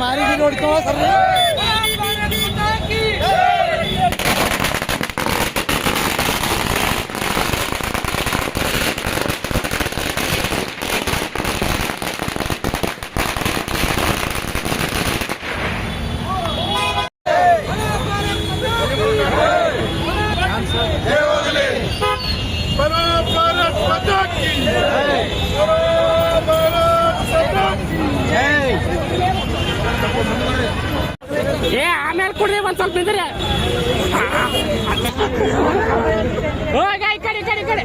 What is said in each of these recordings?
ಮಾರಿಗೆ ನೋಡ್ಕೋ ಸರ್. ಆಮೇಲೆ ಕೊಡ್ರಿ ಒಂದ್ ಸ್ವಲ್ಪ ಇದ್ರೆ ಕಡೆ ಕಡೆ ಕಡೆ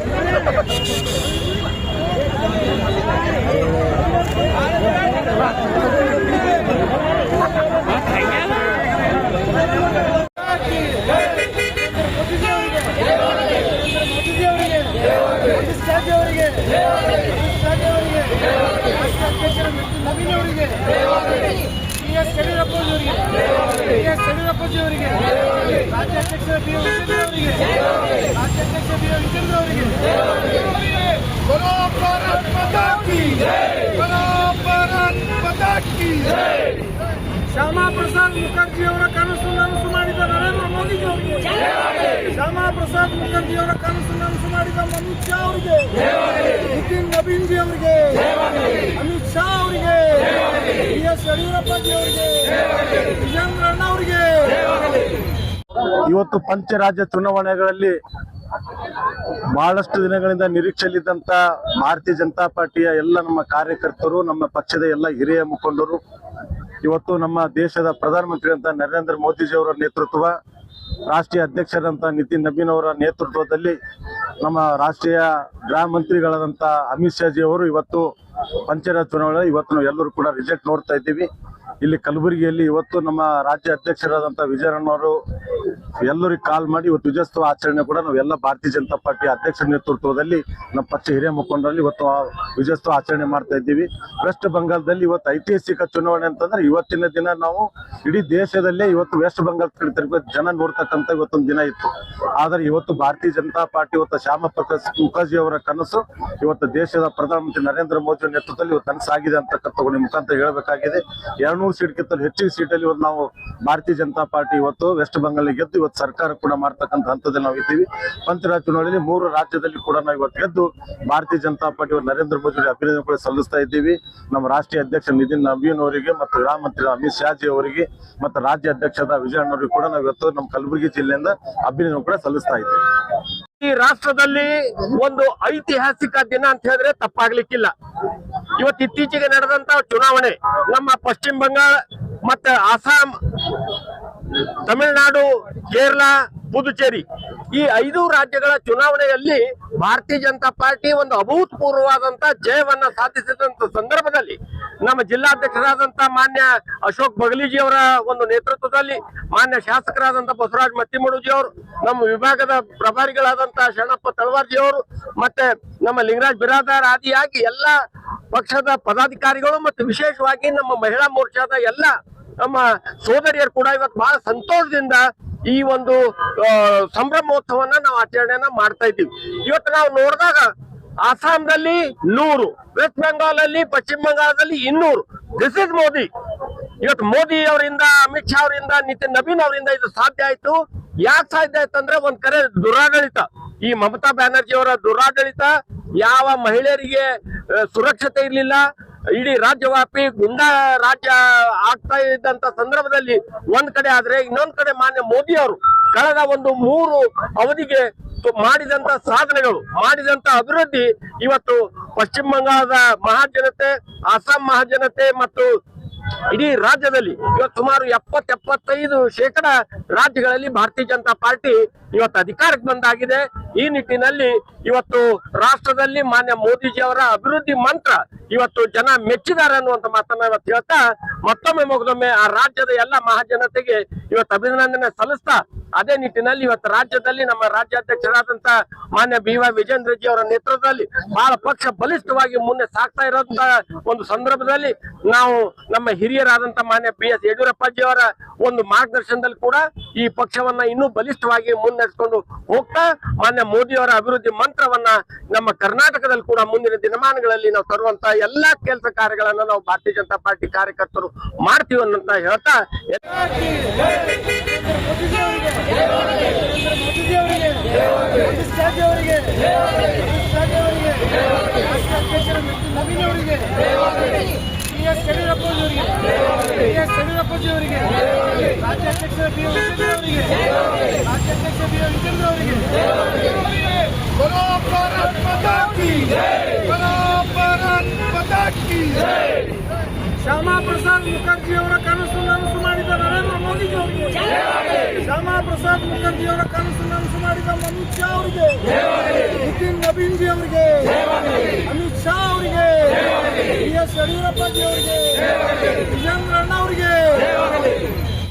ಯಡಿಯೂರಪ್ಪಜಿಯವರಿಗೆ, ರಾಜ್ಯಾಧ್ಯಕ್ಷ ಬಿ ವಿಜೇಂದ್ರ ಅವರಿಗೆ, ರಾಜ್ಯಾಧ್ಯಕ್ಷ ಬಿ ವಿಜೇಂದ್ರ ಅವರಿಗೆ, ಬರೋ ಭಾರತ್ ಮಾತಾ ಕಿ ಜೈ, ಬರೋ ಭಾರತ್ ಮಾತಾ ಕಿ ಜೈ. ಶ್ಯಾಮಾ ಪ್ರಸಾದ್ ಮುಖರ್ಜಿ ಅವರ ಕನಸು ಮಾಡಿದ ನರೇಂದ್ರ ಮೋದಿಜಿ ಅವರಿಗೆ, ಶ್ಯಾಮಾ ಪ್ರಸಾದ್ ಮುಖರ್ಜಿ ಅವರ ಕನಸು ಮಾಡಿದ ಅಮಿತ್ ಶಾ ಅವರಿಗೆ, ನಿತಿನ್ ನವೀನ್ ಜಿ ಅವರಿಗೆ, ಅಮಿತ್ ಶಾ ಅವರಿಗೆ, ಬಿ.ಎಸ್. ಯಡಿಯೂರಪ್ಪಜಿ ಅವರಿಗೆ, ವಿಜೇಂದ್ರ ಅಣ್ಣ ಅವರಿಗೆ. ಇವತ್ತು ಪಂಚರಾಜ್ಯ ಚುನಾವಣೆಗಳಲ್ಲಿ ಬಹಳಷ್ಟು ದಿನಗಳಿಂದ ನಿರೀಕ್ಷೆಯಲ್ಲಿದ್ದಂತ ಭಾರತೀಯ ಜನತಾ ಪಾರ್ಟಿಯ ಎಲ್ಲ ನಮ್ಮ ಕಾರ್ಯಕರ್ತರು, ನಮ್ಮ ಪಕ್ಷದ ಎಲ್ಲ ಹಿರಿಯ ಮುಖಂಡರು ಇವತ್ತು ನಮ್ಮ ದೇಶದ ಪ್ರಧಾನಮಂತ್ರಿ ಅಂತ ನರೇಂದ್ರ ಮೋದಿಜಿ ಅವರ ನೇತೃತ್ವ, ರಾಷ್ಟ್ರೀಯ ಅಧ್ಯಕ್ಷರಂತ ನಿತಿನ್ ನಬೀನ್ ಅವರ ನೇತೃತ್ವದಲ್ಲಿ ನಮ್ಮ ರಾಷ್ಟ್ರೀಯ ಗೃಹ ಮಂತ್ರಿಗಳಾದಂಥ ಅಮಿತ್ ಶಾ ಜಿ ಅವರು ಇವತ್ತು ಪಂಚರಾಜ್ಯ ಚುನಾವಣೆ ಇವತ್ತು ನಾವು ಎಲ್ಲರೂ ಕೂಡ ರಿಸಲ್ಟ್ ನೋಡ್ತಾ ಇದ್ದೀವಿ. ಇಲ್ಲಿ ಕಲಬುರಗಿಯಲ್ಲಿ ಇವತ್ತು ನಮ್ಮ ರಾಜ್ಯ ಅಧ್ಯಕ್ಷರಾದಂಥ ವಿಜಯಣ್ಣವರು ಎಲ್ಲರಿಗೆ ಕಾಲ್ ಮಾಡಿ ಇವತ್ತು ವಿಜಯೋತ್ಸವ ಆಚರಣೆ ಕೂಡ ನಾವೆಲ್ಲ ಭಾರತೀಯ ಜನತಾ ಪಾರ್ಟಿ ಅಧ್ಯಕ್ಷರ ನೇತೃತ್ವದಲ್ಲಿ ನಮ್ಮ ಪಕ್ಷ ಹಿರಿಯ ಮುಖಂಡರಲ್ಲಿ ಇವತ್ತು ವಿಜಯೋತ್ಸವ ಆಚರಣೆ ಮಾಡ್ತಾ ಇದ್ದೀವಿ. ವೆಸ್ಟ್ ಬಂಗಾಳದಲ್ಲಿ ಇವತ್ತು ಐತಿಹಾಸಿಕ ಚುನಾವಣೆ ಅಂತಂದ್ರೆ ಇವತ್ತಿನ ದಿನ ನಾವು ಇಡೀ ದೇಶದಲ್ಲೇ ಇವತ್ತು ವೆಸ್ಟ್ ಬಂಗಾಳ ಜನ ನೋಡ್ತಕ್ಕಂಥ ಇವತ್ತೊಂದು ದಿನ ಇತ್ತು. ಆದರೆ ಇವತ್ತು ಭಾರತೀಯ ಜನತಾ ಪಾರ್ಟಿ ಇವತ್ತು ಶ್ಯಾಮಾ ಪ್ರಸಾದ್ ಮುಖರ್ಜಿ ಅವರ ಕನಸು ಇವತ್ತು ದೇಶದ ಪ್ರಧಾನಮಂತ್ರಿ ನರೇಂದ್ರ ಮೋದಿ ನೇತೃತ್ವದಲ್ಲಿ ಇವತ್ತು ಕನಸಾಗಿದೆ ಅಂತಕ್ಕಂಥ ಮುಖಾಂತರ ಹೇಳಬೇಕಾಗಿದೆ. 200 ಸೀಟ್ಗಿಂತ ಹೆಚ್ಚಿನ ಸೀಟಲ್ಲಿ ಇವತ್ತು ನಾವು ಭಾರತೀಯ ಜನತಾ ಪಾರ್ಟಿ ಇವತ್ತು ವೆಸ್ಟ್ ಬಂಗಾಳ ಗೆದ್ದು ಇವತ್ತು ಸರ್ಕಾರ ಕೂಡ ಮಾಡ್ತಕ್ಕಂಥ ಹಂತದಲ್ಲಿ ನಾವು ಇದ್ದೀವಿ. ಪಂಚರಾಜ್ಯ ಚುನಾವಣೆಯಲ್ಲಿ 3 ರಾಜ್ಯದಲ್ಲಿ ಕೂಡ ನಾವು ಇವತ್ತು ಗೆದ್ದು ಭಾರತೀಯ ಜನತಾ ಪಾರ್ಟಿ ನರೇಂದ್ರ ಮೋದಿ ಅಭಿನಂದನೆ ಕೂಡ ಸಲ್ಲಿಸ್ತಾ ಇದ್ದೀವಿ. ನಮ್ಮ ರಾಷ್ಟ್ರೀಯ ಅಧ್ಯಕ್ಷ ನಿತಿನ್ ನವೀನ್ ಅವರಿಗೆ ಮತ್ತು ಗೃಹ ಮಂತ್ರಿ ಅಮಿತ್ ಶಾ ಜಿ ಅವರಿಗೆ ಮತ್ತು ರಾಜ್ಯ ಅಧ್ಯಕ್ಷದ ವಿಜಯಣ್ಣವರಿಗೆ ಕೂಡ ನಾವು ಇವತ್ತು ನಮ್ಮ ಕಲಬುರಗಿ ಜಿಲ್ಲೆಯಿಂದ ಅಭಿನಂದನೆ ಕೂಡ ಸಲ್ಲಿಸ್ತಾ ಇದ್ದೀವಿ. ಈ ರಾಷ್ಟ್ರದಲ್ಲಿ ಒಂದು ಐತಿಹಾಸಿಕ ದಿನ ಅಂತ ಹೇಳಿದ್ರೆ ತಪ್ಪಾಗ್ಲಿಕ್ಕಿಲ್ಲ. ಇವತ್ತು ಇತ್ತೀಚೆಗೆ ನಡೆದಂತ ಚುನಾವಣೆ ನಮ್ಮ ಪಶ್ಚಿಮ ಬಂಗಾಳ ಮತ್ತೆ ಅಸ್ಸಾಂ, ತಮಿಳುನಾಡು, ಕೇರಳ, ಪುದುಚೇರಿ ಈ 5 ರಾಜ್ಯಗಳ ಚುನಾವಣೆಯಲ್ಲಿ ಭಾರತೀಯ ಜನತಾ ಪಾರ್ಟಿ ಒಂದು ಅಭೂತಪೂರ್ವವಾದಂತ ಜಯವನ್ನ ಸಾಧಿಸಿದಂತ ಸಂದರ್ಭದಲ್ಲಿ ನಮ್ಮ ಜಿಲ್ಲಾಧ್ಯಕ್ಷರಾದಂತ ಮಾನ್ಯ ಅಶೋಕ್ ಬಗಲಿಜಿ ಅವರ ಒಂದು ನೇತೃತ್ವದಲ್ಲಿ ಮಾನ್ಯ ಶಾಸಕರಾದಂತ ಬಸವರಾಜ ಮತ್ತಿಮಡುಜಿ ಅವರು, ನಮ್ಮ ವಿಭಾಗದ ಪ್ರಭಾರಿಗಳಾದಂತ ಶರಣಪ್ಪ ತಳವಾರ್ಜಿ ಅವರು, ಮತ್ತೆ ನಮ್ಮ ಲಿಂಗರಾಜ್ ಬಿರಾದಾರ್ ಆದಿಯಾಗಿ ಎಲ್ಲ ಪಕ್ಷದ ಪದಾಧಿಕಾರಿಗಳು ಮತ್ತು ವಿಶೇಷವಾಗಿ ನಮ್ಮ ಮಹಿಳಾ ಮೋರ್ಚಾದ ಎಲ್ಲ ನಮ್ಮ ಸೋದರಿಯರು ಕೂಡ ಇವತ್ತು ಬಹಳ ಸಂತೋಷದಿಂದ ಈ ಒಂದು ಸಂಭ್ರಮೋತ್ಸವನ್ನ ನಾವು ಆಚರಣೆಯನ್ನ ಮಾಡ್ತಾ ಇದ್ದೀವಿ. ಇವತ್ತು ನಾವು ನೋಡಿದಾಗ ಅಸ್ಸಾಂನಲ್ಲಿ 100, ವೆಸ್ಟ್ ಬೆಂಗಾಲಲ್ಲಿ, ಪಶ್ಚಿಮ ಬಂಗಾಳದಲ್ಲಿ 200. This is Modi. ಇವತ್ತು ಮೋದಿ ಅವರಿಂದ, ಅಮಿತ್ ಶಾ ಅವರಿಂದ, ನಿತಿನ್ ನಬೀನ್ ಅವರಿಂದ ಇದು ಸಾಧ್ಯ ಆಯ್ತು. ಯಾಕೆ ಸಾಧ್ಯ ಆಯ್ತು ಅಂದ್ರೆ ಒಂದ್ ಕಡೆ ದುರಾಡಳಿತ, ಈ ಮಮತಾ ಬ್ಯಾನರ್ಜಿ ಅವರ ದುರಾಡಳಿತ, ಯಾವ ಮಹಿಳೆಯರಿಗೆ ಸುರಕ್ಷತೆ ಇರ್ಲಿಲ್ಲ, ಇಡೀ ರಾಜ್ಯವ್ಯಾಪಿ ಗುಂಡಾ ರಾಜ್ಯ ಆಗ್ತಾ ಇದ್ದಂತ ಸಂದರ್ಭದಲ್ಲಿ ಒಂದ್ ಕಡೆ ಆದ್ರೆ, ಇನ್ನೊಂದ್ ಕಡೆ ಮಾನ್ಯ ಮೋದಿ ಅವರು ಕಳೆದ ಒಂದು 3 ಅವಧಿಗೆ ಮಾಡಿದಂತ ಸಾಧನೆಗಳು, ಮಾಡಿದಂತ ಅಭಿವೃದ್ಧಿ ಇವತ್ತು ಪಶ್ಚಿಮ ಬಂಗಾಳದ ಮಹಾಜನತೆ, ಅಸ್ಸಾಂ ಮಹಾಜನತೆ ಮತ್ತು ಇಡೀ ರಾಜ್ಯದಲ್ಲಿ ಇವತ್ತು ಸುಮಾರು 70-75% ರಾಜ್ಯಗಳಲ್ಲಿ ಭಾರತೀಯ ಜನತಾ ಪಾರ್ಟಿ ಇವತ್ತು ಅಧಿಕಾರಕ್ಕೆ ಬಂದಾಗಿದೆ. ಈ ನಿಟ್ಟಿನಲ್ಲಿ ಇವತ್ತು ರಾಷ್ಟ್ರದಲ್ಲಿ ಮಾನ್ಯ ಮೋದಿಜಿ ಅವರ ಅಭಿವೃದ್ಧಿ ಮಂತ್ರ ಇವತ್ತು ಜನ ಮೆಚ್ಚಿದ್ದಾರೆ ಅನ್ನುವಂತ ಮಾತನ್ನ ಇವತ್ತು ಹೇಳ್ತಾ, ಮತ್ತೊಮ್ಮೆ ಆ ರಾಜ್ಯದ ಎಲ್ಲ ಮಹಾಜನತೆಗೆ ಇವತ್ತು ಅಭಿನಂದನೆ ಸಲ್ಲಿಸ್ತಾ ಅದೇ ನಿಟ್ಟಿನಲ್ಲಿ ಇವತ್ತು ರಾಜ್ಯದಲ್ಲಿ ನಮ್ಮ ರಾಜ್ಯಾಧ್ಯಕ್ಷರಾದಂತ ಮಾನ್ಯ BY ವಿಜೇಂದ್ರ ಜಿ ಅವರ ನೇತೃತ್ವದಲ್ಲಿ ಬಹಳ ಪಕ್ಷ ಬಲಿಷ್ಠವಾಗಿ ಮುಂದೆ ಸಾಗ್ತಾ ಇರೋಂತ ಒಂದು ಸಂದರ್ಭದಲ್ಲಿ ನಾವು ನಮ್ಮ ಹಿರಿಯರಾದಂತ ಮಾನ್ಯ BS ಯಡಿಯೂರಪ್ಪಾಜಿ ಅವರ ಒಂದು ಮಾರ್ಗದರ್ಶನದಲ್ಲಿ ಕೂಡ ಈ ಪಕ್ಷವನ್ನ ಇನ್ನೂ ಬಲಿಷ್ಠವಾಗಿ ಮುನ್ನಡೆಸಿಕೊಂಡು ಹೋಗ್ತಾ ಮಾನ್ಯ ಮೋದಿ ಅವರ ಅಭಿವೃದ್ಧಿ ಮಂತ್ರವನ್ನ ನಮ್ಮ ಕರ್ನಾಟಕದಲ್ಲಿ ಕೂಡ ಮುಂದಿನ ದಿನಮಾನಗಳಲ್ಲಿ ನಾವು ತರುವಂತ ಎಲ್ಲಾ ಕೆಲಸ ಕಾರ್ಯಗಳನ್ನ ನಾವು ಭಾರತೀಯ ಜನತಾ ಪಾರ್ಟಿ ಕಾರ್ಯಕರ್ತರು ಮಾಡ್ತೀವಿ ಅನ್ನಂತ ಹೇಳ್ತಾ ನವೀನ್ ಅವರಿಗೆ BS ಯಡಿಯೂರಪ್ಪಾಜಿ ಅವರಿಗೆ ರಾಜ್ಯಾಧ್ಯಕ್ಷ BY ವಿಜೇಂದ್ರ ಅವರಿಗೆ ರಾಜ್ಯಾಧ್ಯಕ್ಷ BY ವಿಜೇಂದ್ರ ಅವರಿಗೆ बोलो भारत माता की बोलो भारत माता की ಶ್ಯಾಮಾ ಪ್ರಸಾದ್ ಮುಖರ್ಜಿ ಅವರ ಕನಸು ನನಸು ಮಾಡಿದ ನರೇಂದ್ರ ಮೋದಿಜಿ ಅವರಿಗೆ ಶ್ಯಾಮಾ ಪ್ರಸಾದ್ ಮುಖರ್ಜಿ ಅವರ ಕನಸು ನನಸು ಮಾಡಿದ ಅಮಿತ್ ಶಾ ಅವರಿಗೆ ನಿತಿನ್ ನವೀನ್ ಜಿ ಅವರಿಗೆ ಅಮಿತ್ ಶಾ ಅವರಿಗೆ BS ಯಡಿಯೂರಪ್ಪಾಜಿ ಅವರಿಗೆ ವಿಜೇಂದ್ರ ಅಣ್ಣ ಅವರಿಗೆ